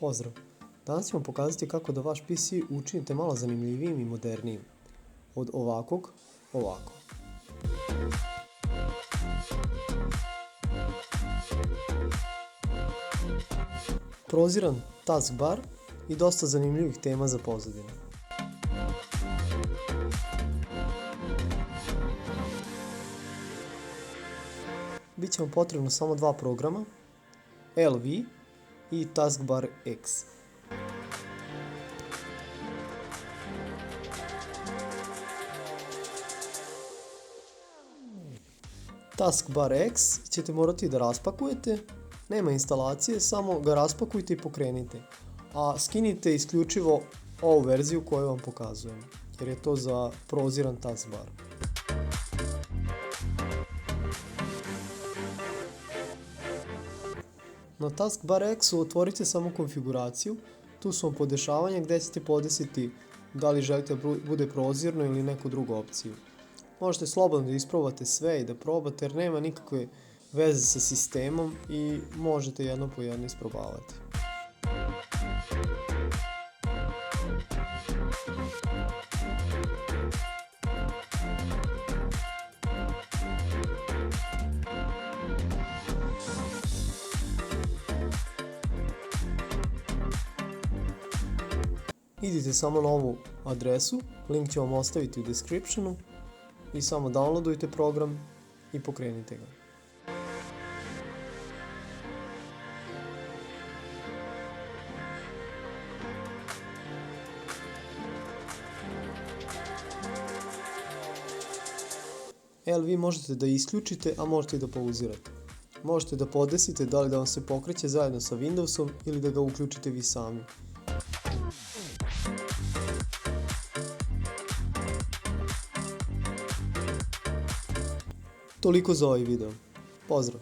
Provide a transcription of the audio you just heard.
Pozdrav! Danas ćemo pokazati kako da vaš PC učinite malo zanimljivijim i modernijim. Od ovakvog, ovako. Proziran taskbar i dosta zanimljivih tema za pozadinu. Biće vam potrebno samo dva programa, LV i Taskbar X. Taskbar X ćete morati da raspakujete, nema instalacije, samo ga raspakujte i pokrenite. A skinite isključivo ovu verziju koju vam pokazujem, jer je to za proziran taskbar. Na Taskbar X-u otvorite samo konfiguraciju, tu su vam podešavanja gdje ćete podesiti da li želite da bude prozirno ili neku drugu opciju. Možete slobodno da isprobate sve i da probate jer nema nikakve veze sa sistemom i možete jedno po jedno isprobavati. Idite samo na ovu adresu, link ću vam ostaviti u descriptionu i samo downloadujte program i pokrenite ga. LV možete da isključite, a možete i da pauzirate. Možete da podesite da li da vam se pokreće zajedno sa Windowsom ili da ga uključite vi sami. Toliko za ovaj video. Pozdrav!